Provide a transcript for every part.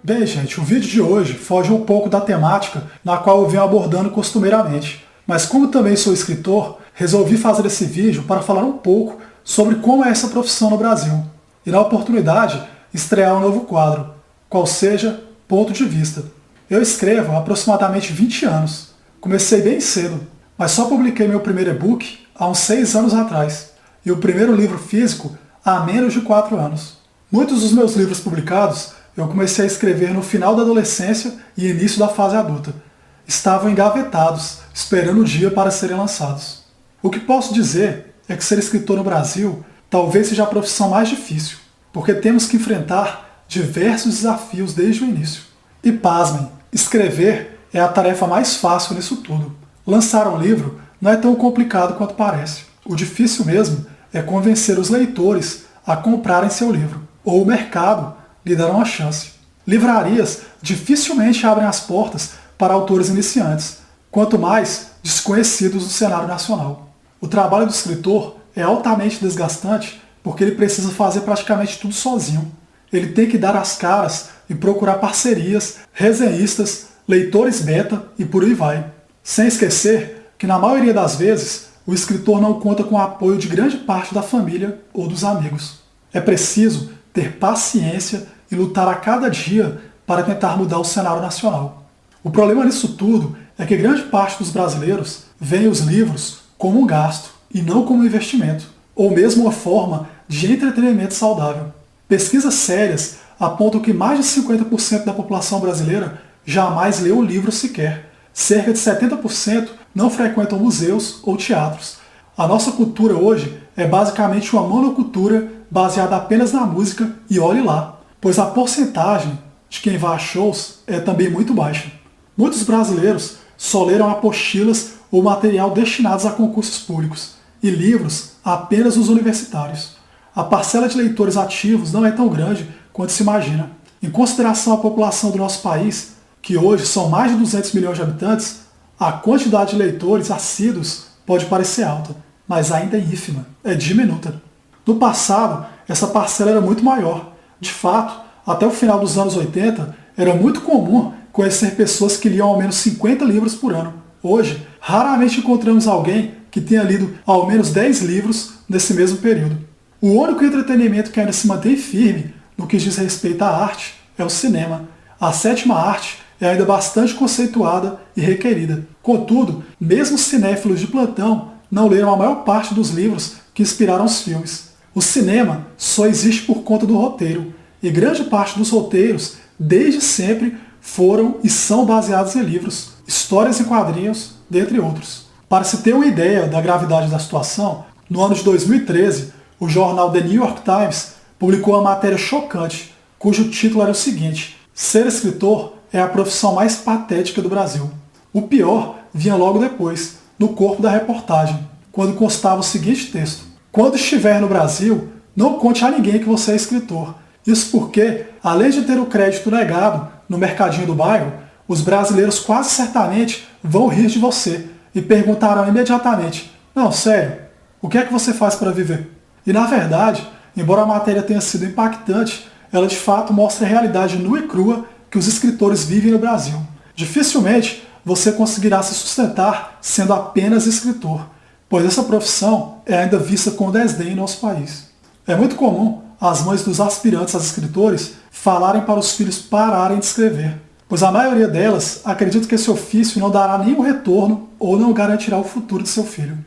Bem, gente, o vídeo de hoje foge um pouco da temática na qual eu venho abordando costumeiramente, mas como também sou escritor, resolvi fazer esse vídeo para falar um pouco sobre como é essa profissão no Brasil, e na oportunidade estrear um novo quadro, qual seja Ponto de Vista. Eu escrevo há aproximadamente 20 anos, comecei bem cedo, mas só publiquei meu primeiro e-book há uns 6 anos atrás, e o primeiro livro físico há menos de 4 anos. Muitos dos meus livros publicados eu comecei a escrever no final da adolescência e início da fase adulta. Estavam engavetados, esperando o dia para serem lançados. O que posso dizer é que ser escritor no Brasil talvez seja a profissão mais difícil, porque temos que enfrentar diversos desafios desde o início. E pasmem, escrever é a tarefa mais fácil nisso tudo. Lançar um livro não é tão complicado quanto parece. O difícil mesmo é convencer os leitores a comprarem seu livro, ou o mercado lhe dar uma chance. Livrarias dificilmente abrem as portas para autores iniciantes, quanto mais desconhecidos do cenário nacional. O trabalho do escritor é altamente desgastante porque ele precisa fazer praticamente tudo sozinho. Ele tem que dar as caras e procurar parcerias, resenhistas, leitores beta e por aí vai. Sem esquecer que na maioria das vezes o escritor não conta com o apoio de grande parte da família ou dos amigos. É preciso ter paciência e lutar a cada dia para tentar mudar o cenário nacional. O problema nisso tudo é que grande parte dos brasileiros vê os livros como um gasto e não como um investimento, ou mesmo uma forma de entretenimento saudável. Pesquisas sérias apontam que mais de 50% da população brasileira jamais leu um livro sequer. Cerca de 70% não frequentam museus ou teatros. A nossa cultura hoje é basicamente uma monocultura baseada apenas na música e olhe lá, pois a porcentagem de quem vai a shows é também muito baixa. Muitos brasileiros só leram apostilas ou material destinados a concursos públicos, e livros apenas os universitários. A parcela de leitores ativos não é tão grande quanto se imagina. Em consideração à população do nosso país, que hoje são mais de 200 milhões de habitantes, a quantidade de leitores assíduos pode parecer alta, mas ainda é ínfima, é diminuta. No passado, essa parcela era muito maior. De fato, até o final dos anos 80, era muito comum conhecer pessoas que liam ao menos 50 livros por ano. Hoje, raramente encontramos alguém que tenha lido ao menos 10 livros nesse mesmo período. O único entretenimento que ainda se mantém firme no que diz respeito à arte é o cinema. A sétima arte é ainda bastante conceituada e requerida. Contudo, mesmo cinéfilos de plantão não leram a maior parte dos livros que inspiraram os filmes. O cinema só existe por conta do roteiro, e grande parte dos roteiros, desde sempre, foram e são baseados em livros, histórias em quadrinhos, dentre outros. Para se ter uma ideia da gravidade da situação, no ano de 2013, o jornal The New York Times publicou uma matéria chocante, cujo título era o seguinte: ser escritor é a profissão mais patética do Brasil. O pior vinha logo depois, no corpo da reportagem, quando constava o seguinte texto: quando estiver no Brasil, não conte a ninguém que você é escritor. Isso porque, além de ter o crédito negado no mercadinho do bairro, os brasileiros quase certamente vão rir de você e perguntarão imediatamente: não, sério, o que é que você faz para viver? E na verdade, embora a matéria tenha sido impactante, ela de fato mostra a realidade nua e crua que os escritores vivem no Brasil. Dificilmente você conseguirá se sustentar sendo apenas escritor, pois essa profissão é ainda vista com desdém em nosso país. É muito comum as mães dos aspirantes a escritores falarem para os filhos pararem de escrever, pois a maioria delas acredita que esse ofício não dará nenhum retorno ou não garantirá o futuro de seu filho.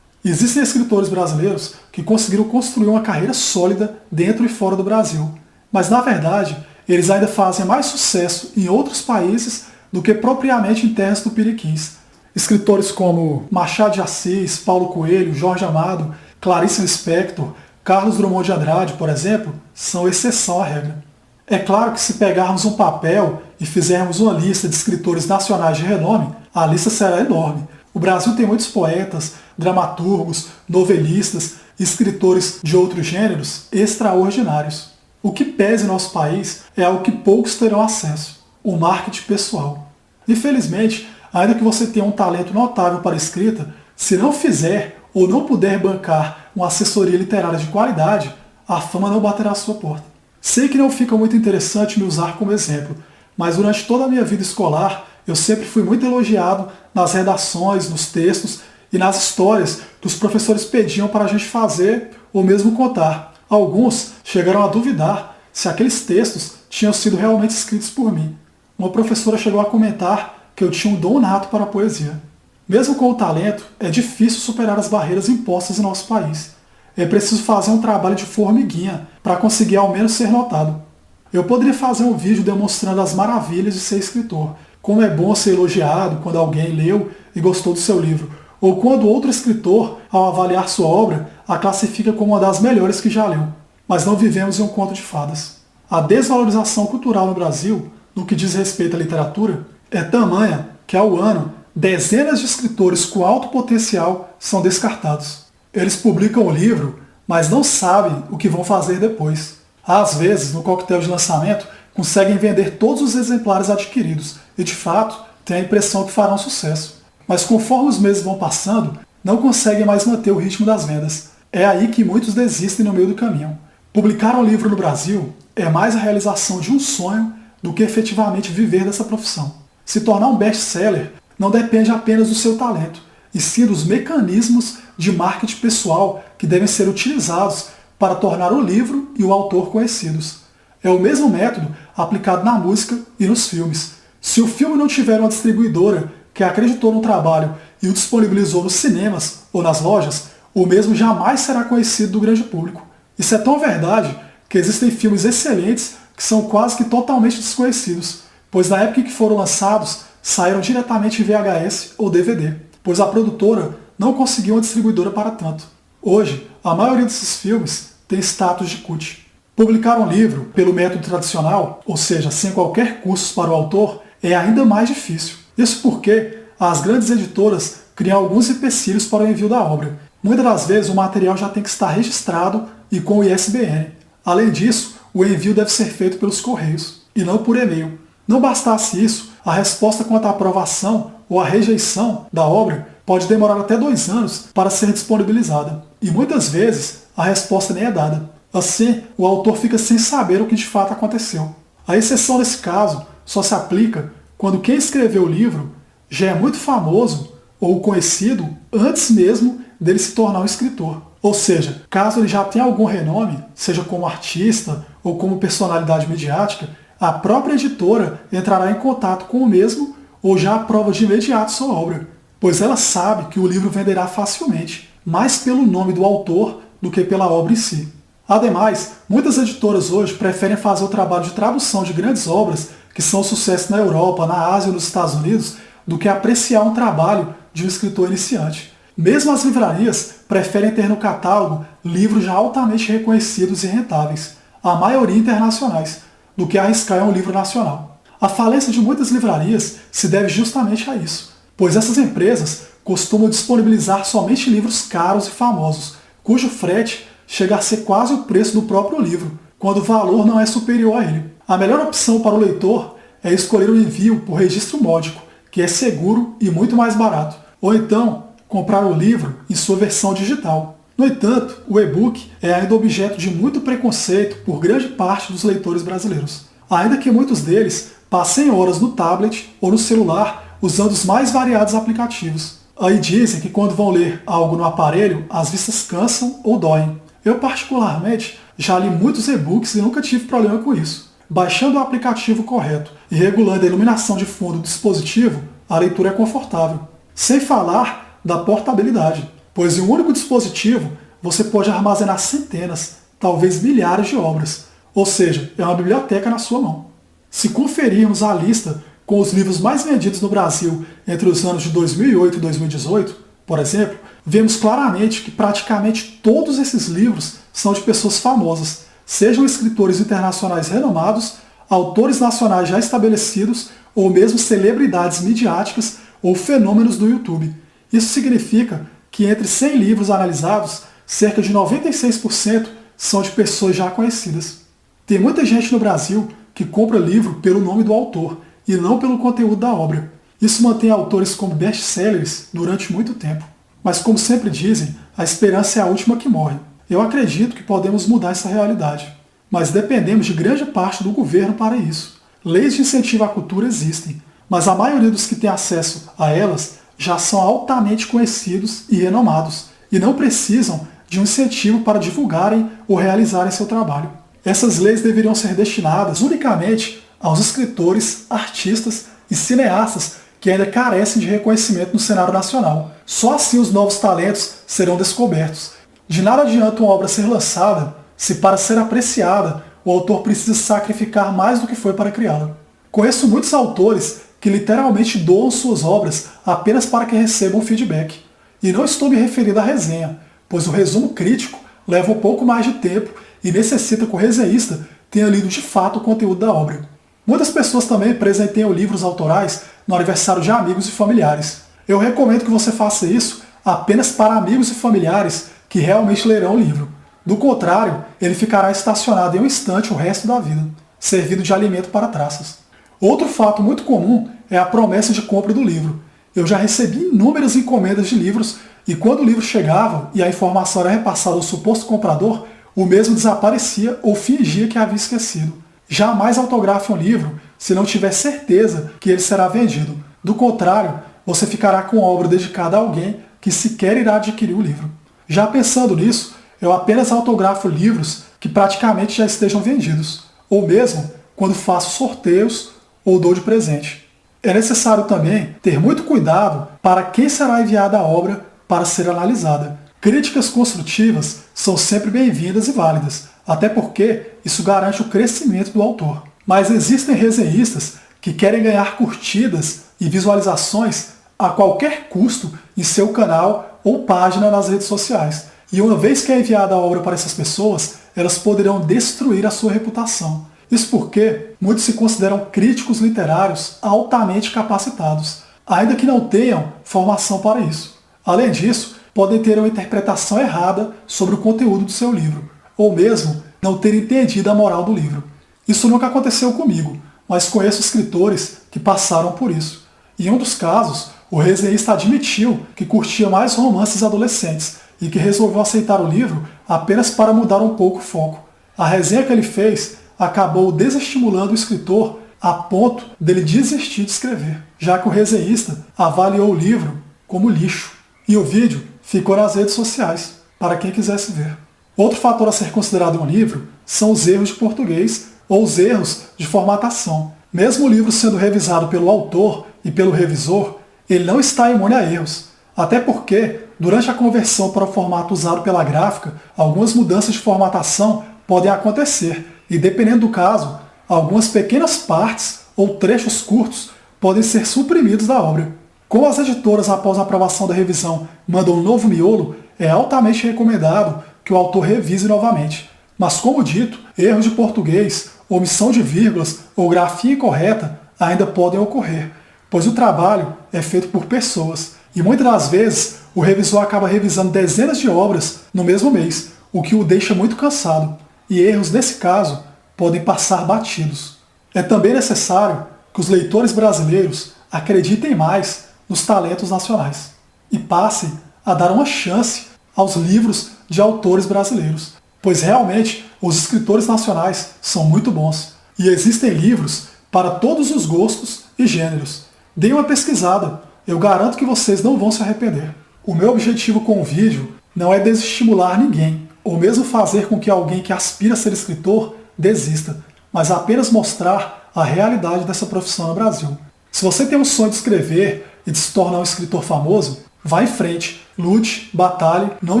Existem escritores brasileiros que conseguiram construir uma carreira sólida dentro e fora do Brasil, mas na verdade eles ainda fazem mais sucesso em outros países do que propriamente em terras tupiniquins. Escritores como Machado de Assis, Paulo Coelho, Jorge Amado, Clarice Lispector, Carlos Drummond de Andrade, por exemplo, são exceção à regra. É claro que se pegarmos um papel e fizermos uma lista de escritores nacionais de renome, a lista será enorme. O Brasil tem muitos poetas, dramaturgos, novelistas e escritores de outros gêneros extraordinários. O que pesa em nosso país é algo que poucos terão acesso: o marketing pessoal. Infelizmente, ainda que você tenha um talento notável para a escrita, se não fizer ou não puder bancar uma assessoria literária de qualidade, a fama não baterá à sua porta. Sei que não fica muito interessante me usar como exemplo, mas durante toda a minha vida escolar, eu sempre fui muito elogiado nas redações, nos textos e nas histórias que os professores pediam para a gente fazer ou mesmo contar. Alguns chegaram a duvidar se aqueles textos tinham sido realmente escritos por mim. Uma professora chegou a comentar que eu tinha um dom nato para a poesia. Mesmo com o talento, é difícil superar as barreiras impostas em nosso país. É preciso fazer um trabalho de formiguinha para conseguir ao menos ser notado. Eu poderia fazer um vídeo demonstrando as maravilhas de ser escritor, como é bom ser elogiado quando alguém leu e gostou do seu livro, ou quando outro escritor, ao avaliar sua obra, a classifica como uma das melhores que já leu. Mas não vivemos em um conto de fadas. A desvalorização cultural no Brasil, no que diz respeito à literatura, é tamanha que ao ano, dezenas de escritores com alto potencial são descartados. Eles publicam o livro, mas não sabem o que vão fazer depois. Às vezes, no coquetel de lançamento, conseguem vender todos os exemplares adquiridos e, de fato, têm a impressão que farão sucesso. Mas conforme os meses vão passando, não conseguem mais manter o ritmo das vendas. É aí que muitos desistem no meio do caminho. Publicar um livro no Brasil é mais a realização de um sonho do que efetivamente viver dessa profissão. Se tornar um best-seller não depende apenas do seu talento, e sim dos mecanismos de marketing pessoal que devem ser utilizados para tornar o livro e o autor conhecidos. É o mesmo método aplicado na música e nos filmes. Se o filme não tiver uma distribuidora que acreditou no trabalho e o disponibilizou nos cinemas ou nas lojas, o mesmo jamais será conhecido do grande público. Isso é tão verdade que existem filmes excelentes que são quase que totalmente desconhecidos, pois na época em que foram lançados, saíram diretamente em VHS ou DVD, pois a produtora não conseguiu uma distribuidora para tanto. Hoje, a maioria desses filmes tem status de cult. Publicar um livro pelo método tradicional, ou seja, sem qualquer custos para o autor, é ainda mais difícil. Isso porque as grandes editoras criam alguns empecilhos para o envio da obra. Muitas das vezes o material já tem que estar registrado e com o ISBN. Além disso, o envio deve ser feito pelos correios, e não por e-mail. Não bastasse isso, a resposta quanto à aprovação ou à rejeição da obra pode demorar até 2 anos para ser disponibilizada. E muitas vezes a resposta nem é dada. Assim, o autor fica sem saber o que de fato aconteceu. A exceção nesse caso só se aplica quando quem escreveu o livro já é muito famoso ou conhecido antes mesmo dele se tornar um escritor. Ou seja, caso ele já tenha algum renome, seja como artista ou como personalidade midiática, a própria editora entrará em contato com o mesmo ou já aprova de imediato sua obra, pois ela sabe que o livro venderá facilmente, mais pelo nome do autor do que pela obra em si. Ademais, muitas editoras hoje preferem fazer o trabalho de tradução de grandes obras que são sucesso na Europa, na Ásia e nos Estados Unidos, do que apreciar um trabalho de um escritor iniciante. Mesmo as livrarias preferem ter no catálogo livros já altamente reconhecidos e rentáveis, a maioria internacionais, do que arriscar em um livro nacional. A falência de muitas livrarias se deve justamente a isso, pois essas empresas costumam disponibilizar somente livros caros e famosos, cujo frete chega a ser quase o preço do próprio livro, quando o valor não é superior a ele. A melhor opção para o leitor é escolher o envio por registro módico, que é seguro e muito mais barato, ou então comprar o livro em sua versão digital. No entanto, o e-book é ainda objeto de muito preconceito por grande parte dos leitores brasileiros, ainda que muitos deles passem horas no tablet ou no celular usando os mais variados aplicativos. Aí dizem que quando vão ler algo no aparelho, as vistas cansam ou doem. Eu particularmente já li muitos e-books e nunca tive problema com isso. Baixando o aplicativo correto e regulando a iluminação de fundo do dispositivo, a leitura é confortável. Sem falar da portabilidade, pois em um único dispositivo você pode armazenar centenas, talvez milhares de obras, ou seja, é uma biblioteca na sua mão. Se conferirmos a lista com os livros mais vendidos no Brasil entre os anos de 2008 e 2018, por exemplo, vemos claramente que praticamente todos esses livros são de pessoas famosas, sejam escritores internacionais renomados, autores nacionais já estabelecidos ou mesmo celebridades midiáticas ou fenômenos do YouTube. Isso significa que entre 100 livros analisados, cerca de 96% são de pessoas já conhecidas. Tem muita gente no Brasil que compra livro pelo nome do autor e não pelo conteúdo da obra. Isso mantém autores como best-sellers durante muito tempo. Mas como sempre dizem, a esperança é a última que morre. Eu acredito que podemos mudar essa realidade, mas dependemos de grande parte do governo para isso. Leis de incentivo à cultura existem, mas a maioria dos que têm acesso a elas já são altamente conhecidos e renomados, e não precisam de um incentivo para divulgarem ou realizarem seu trabalho. Essas leis deveriam ser destinadas unicamente aos escritores, artistas e cineastas que ainda carecem de reconhecimento no cenário nacional. Só assim os novos talentos serão descobertos. De nada adianta uma obra ser lançada se, para ser apreciada, o autor precisa sacrificar mais do que foi para criá-la. Conheço muitos autores que literalmente doam suas obras apenas para que recebam feedback. E não estou me referindo à resenha, pois o resumo crítico leva um pouco mais de tempo e necessita que o resenhista tenha lido de fato o conteúdo da obra. Muitas pessoas também presenteiam livros autorais no aniversário de amigos e familiares. Eu recomendo que você faça isso apenas para amigos e familiares que realmente lerão o livro. Do contrário, ele ficará estacionado em um estante o resto da vida, servindo de alimento para traças. Outro fato muito comum é a promessa de compra do livro. Eu já recebi inúmeras encomendas de livros e quando o livro chegava e a informação era repassada ao suposto comprador, o mesmo desaparecia ou fingia que havia esquecido. Jamais autografe um livro se não tiver certeza que ele será vendido. Do contrário, você ficará com obra dedicada a alguém que sequer irá adquirir o livro. Já pensando nisso, eu apenas autografo livros que praticamente já estejam vendidos, ou mesmo quando faço sorteios ou dou de presente. É necessário também ter muito cuidado para quem será enviada a obra para ser analisada. Críticas construtivas são sempre bem-vindas e válidas, até porque isso garante o crescimento do autor. Mas existem resenhistas que querem ganhar curtidas e visualizações a qualquer custo em seu canal ou página nas redes sociais. E uma vez que é enviada a obra para essas pessoas, elas poderão destruir a sua reputação. Isso porque muitos se consideram críticos literários altamente capacitados, ainda que não tenham formação para isso. Além disso, podem ter uma interpretação errada sobre o conteúdo do seu livro, ou mesmo não ter entendido a moral do livro. Isso nunca aconteceu comigo, mas conheço escritores que passaram por isso. Em um dos casos, o resenhista admitiu que curtia mais romances adolescentes e que resolveu aceitar o livro apenas para mudar um pouco o foco. A resenha que ele fez acabou desestimulando o escritor a ponto dele desistir de escrever, já que o resenhista avaliou o livro como lixo. E o vídeo ficou nas redes sociais, para quem quisesse ver. Outro fator a ser considerado em um livro são os erros de português ou os erros de formatação. Mesmo o livro sendo revisado pelo autor e pelo revisor, ele não está imune a erros. Até porque, durante a conversão para o formato usado pela gráfica, algumas mudanças de formatação podem acontecer e, dependendo do caso, algumas pequenas partes ou trechos curtos podem ser suprimidos da obra. Como as editoras, após a aprovação da revisão, mandam um novo miolo, é altamente recomendado que o autor revise novamente. Mas, como dito, erros de português, omissão de vírgulas ou grafia incorreta ainda podem ocorrer, pois o trabalho é feito por pessoas e muitas das vezes o revisor acaba revisando dezenas de obras no mesmo mês, o que o deixa muito cansado, e erros nesse caso podem passar batidos. É também necessário que os leitores brasileiros acreditem mais nos talentos nacionais e passem a dar uma chance aos livros de autores brasileiros, pois realmente os escritores nacionais são muito bons e existem livros para todos os gostos e gêneros. Deem uma pesquisada, eu garanto que vocês não vão se arrepender. O meu objetivo com o vídeo não é desestimular ninguém, ou mesmo fazer com que alguém que aspira a ser escritor desista, mas apenas mostrar a realidade dessa profissão no Brasil. Se você tem um sonho de escrever e de se tornar um escritor famoso, vá em frente, lute, batalhe, não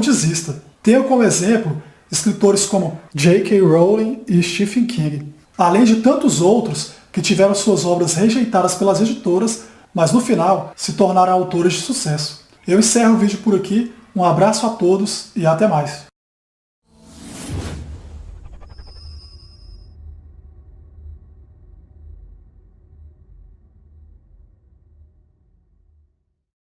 desista. Tenha como exemplo escritores como J.K. Rowling e Stephen King, além de tantos outros que tiveram suas obras rejeitadas pelas editoras, mas no final se tornaram autores de sucesso. Eu encerro o vídeo por aqui, um abraço a todos e até mais.